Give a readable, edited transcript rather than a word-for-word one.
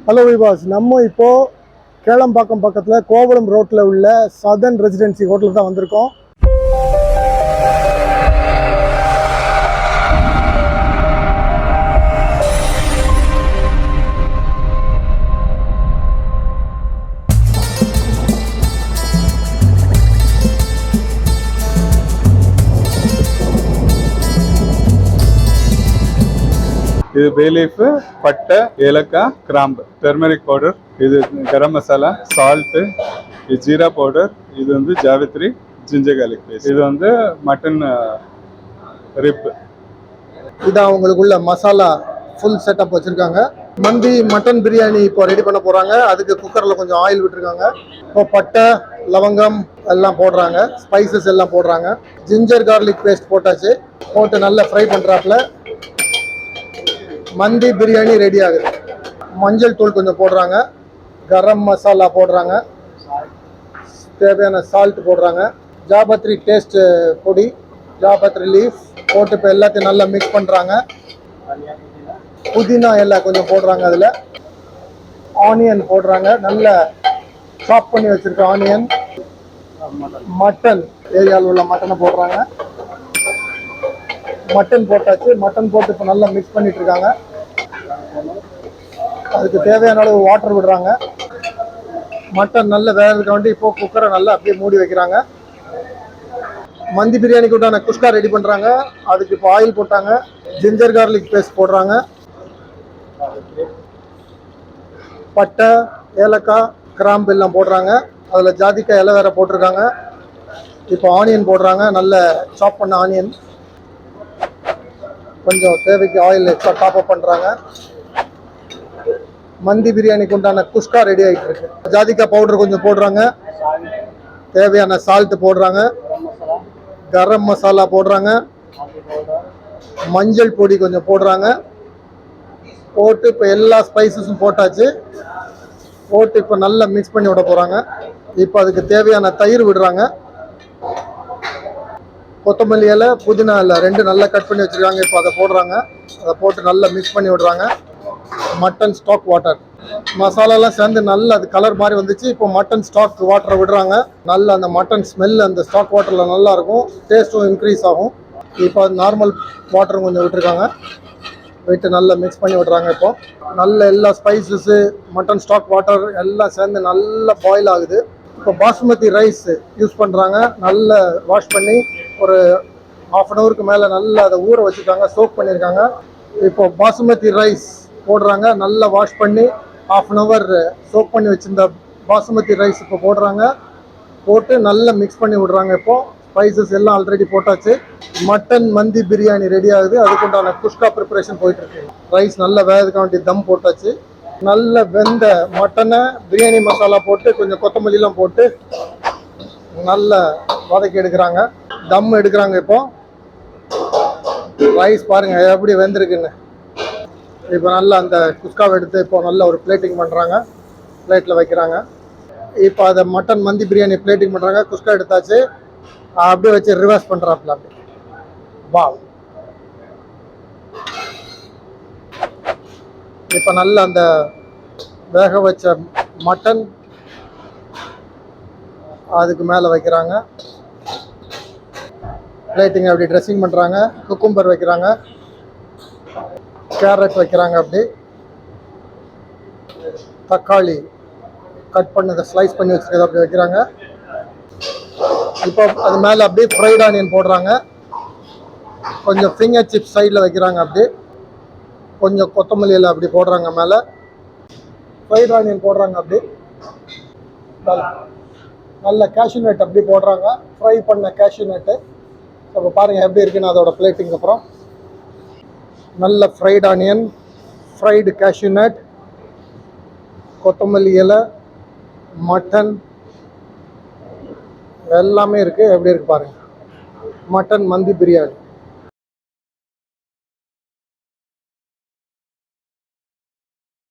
Hello விவாஸ், நம்ம இப்போ கேளம்பாக்கம் பக்கத்தில் கோவளம் ரோட்டில் உள்ள சதர்ன் ரெசிடென்சி ஹோட்டலுக்கு தான் வந்திருக்கோம். இது பே லீஃப், பட்டை, ஏலக்காய், கிராம்பு, டர்மரிக் பவுடர், இது கரம் மசாலா, சால்ட்டு, இது ஜீரா பவுடர், இது வந்து ஜாவித்ரி, ஜிஞ்சர் கார்லிக் பேஸ்ட், இது வந்து மட்டன் ரிப். இதான் அவங்களுக்குள்ள மசாலா ஃபுல் செட்டப் வச்சுருக்காங்க. மந்தி மட்டன் பிரியாணி இப்போ ரெடி பண்ண போகிறாங்க. அதுக்கு குக்கரில் கொஞ்சம் ஆயில் விட்டுருக்காங்க. இப்போ பட்டை, லவங்கம் எல்லாம் போடுறாங்க, ஸ்பைசஸ் எல்லாம் போடுறாங்க. ஜிஞ்சர் கார்லிக் பேஸ்ட் போட்டாச்சு. போட்டு நல்லா ஃப்ரை பண்ணுறாப்புல மந்தி பிரியாணி ரெடி ஆகுது. மஞ்சள் தூள் கொஞ்சம் போடுறாங்க, கரம் மசாலா போடுறாங்க, தேவையான சால்ட் போடுறாங்க, ஜாபத்ரி டேஸ்ட் பொடி, ஜாபத்ரி லீஃப் போட்டு இப்போ எல்லாத்தையும் நல்லா மிக்ஸ் பண்ணுறாங்க. புதினா எல்லாம் கொஞ்சம் போடுறாங்க. அதில் ஆனியன் போடுறாங்க, நல்லா சாப் பண்ணி வச்சுருக்க ஆனியன். மட்டன் ஏரியாவில் உள்ள மட்டனை போடுறாங்க. மட்டன் போட்டாச்சு. மட்டன் போட்டு இப்போ நல்லா மிக்ஸ் பண்ணிட்டு இருக்காங்க. அதுக்கு தேவையான அளவு வாட்டர் விடுறாங்க. மட்டன் நல்ல வேகிறதுக்கு வேண்டி இப்போ குக்கரை நல்லா அப்படியே மூடி வைக்கிறாங்க. மந்தி பிரியாணிக்கு உண்டான குஸ்கா ரெடி பண்ணுறாங்க. அதுக்கு இப்போ ஆயில் போட்டாங்க, ஜிஞ்சர் கார்லிக் பேஸ்ட் போடுறாங்க, பட்டை, ஏலக்காய், கிராம்பு எல்லாம் போடுறாங்க. அதில் ஜாதிக்காய் இலை வேற போட்டிருக்காங்க. இப்போ ஆனியன் போடுறாங்க, நல்ல சாப் பண்ண ஆனியன். கொஞ்சம் தேவைக்கு ஆயில் எக்ஸ்ட்ரா டாப் அப் பண்ணுறாங்க. மந்தி பிரியாணிக்கு உண்டான குஸ்கா ரெடி ஆகிட்டு இருக்கு. ஜாதிக்காய் பவுடர் கொஞ்சம் போடுறாங்க, தேவையான சால்ட் போடுறாங்க, கரம் மசாலா போடுறாங்க, மஞ்சள் பொடி கொஞ்சம் போடுறாங்க. போட்டு இப்போ எல்லா ஸ்பைசஸும் போட்டாச்சு. போட்டு இப்போ நல்லா மிக்ஸ் பண்ணி விட போகிறாங்க. இப்போ அதுக்கு தேவையான தயிர் விடுறாங்க. கொத்தமல்லி இலை, புதினா இலை ரெண்டு நல்லா கட் பண்ணி வச்சுருக்காங்க. இப்போ அதை போடுறாங்க. அதை போட்டு நல்லா மிக்ஸ் பண்ணி விடுறாங்க. மட்டன் ஸ்டாக் வாட்டர், மசாலாலாம் சேர்ந்து நல்லா அது கலர் மாதிரி வந்துச்சு. இப்போ மட்டன் ஸ்டாக் வாட்டரை விடுறாங்க. நல்லா அந்த மட்டன் ஸ்மெல் அந்த ஸ்டாக் வாட்டரில் நல்லாயிருக்கும், டேஸ்ட்டும் இன்க்ரீஸ் ஆகும். இப்போ அது நார்மல் வாட்டரும் கொஞ்சம் விட்டுருக்காங்க. விட்டு நல்லா மிக்ஸ் பண்ணி விடுறாங்க. இப்போ நல்ல எல்லா ஸ்பைசஸ்ஸு, மட்டன் ஸ்டாக் வாட்டர் எல்லாம் சேர்ந்து நல்லா பாயில் ஆகுது. இப்போ பாசுமதி ரைஸ் யூஸ் பண்ணுறாங்க. நல்லா வாஷ் பண்ணி ஒரு ½ அன் ஹவருக்கு மேலே நல்லா அதை ஊற வச்சுருக்காங்க, சோக் பண்ணியிருக்காங்க. இப்போ பாசுமதி ரைஸ் போடுறாங்க. நல்லா வாஷ் பண்ணி ½ அன் ஹவர் சோக் பண்ணி வச்சுருந்த பாசுமதி ரைஸ் இப்போ போடுறாங்க. போட்டு நல்லா மிக்ஸ் பண்ணி விடுறாங்க. இப்போது ஸ்பைசஸ் எல்லாம் ஆல்ரெடி போட்டாச்சு. மட்டன் மந்தி பிரியாணி ரெடி ஆகுது. அதுக்குண்டான குஸ்கா ப்ரிப்பரேஷன் போயிட்டுருக்கு. ரைஸ் நல்லா வேகிறதுக்கு வேண்டி தம் போட்டாச்சு. நல்ல வெந்த மட்டனை பிரியாணி மசாலா போட்டு கொஞ்சம் கொத்தமல்லிலாம் போட்டு நல்லா வதக்கி எடுக்கிறாங்க, தம் எடுக்கிறாங்க. இப்போ ரைஸ் பாருங்க எப்படி வெந்திருக்குன்னு. இப்போ நல்லா அந்த குஸ்காவை எடுத்து இப்போ நல்லா ஒரு பிளேட்டிங் பண்ணுறாங்க, பிளேட்டில் வைக்கிறாங்க. இப்போ அதை மட்டன் மந்தி பிரியாணி பிளேட்டிங் பண்ணுறாங்க. குஸ்கா எடுத்தாச்சு, அப்படியே வச்சு ரிவர்ஸ் பண்ணுறாப்புல. அப்படி வா. இப்போ நல்லா அந்த வேக வச்ச மட்டன் அதுக்கு மேலே வைக்கிறாங்க. பிளேட்டிங் அப்படி ட்ரெஸ்ஸிங் பண்ணுறாங்க. குக்கும்பர் வைக்கிறாங்க, கேரட் வைக்கிறாங்க, அப்படி தக்காளி கட் பண்ணதை ஸ்லைஸ் பண்ணி வச்சுருக்கதை அப்படி வைக்கிறாங்க. இப்போ அது மேலே அப்படியே ஃப்ரைட் ஆனியன் போடுறாங்க. கொஞ்சம் ஃபிங்கர் சிப்ஸ் சைடில் வைக்கிறாங்க. அப்படி கொஞ்சம் கொத்தமல்லியில் அப்படி போடுறாங்க. மேலே ஃப்ரைட் ஆனியன் போடுறாங்க. அப்படி நல்ல கேஷ்யூ நட் அப்படி போடுறாங்க, ஃப்ரை பண்ண கேஷ்யூ நட்டு. இப்போ பாருங்கள் எப்படி இருக்குன்னு அதோட பிளேட்டிங். அப்புறம் நல்ல fried onion, fried cashew nut, கொத்தமல்லி இலை, மட்டன் எல்லாமே இருக்குது. எப்படி இருக்குது பாருங்கள், மட்டன் மந்தி பிரியாணி.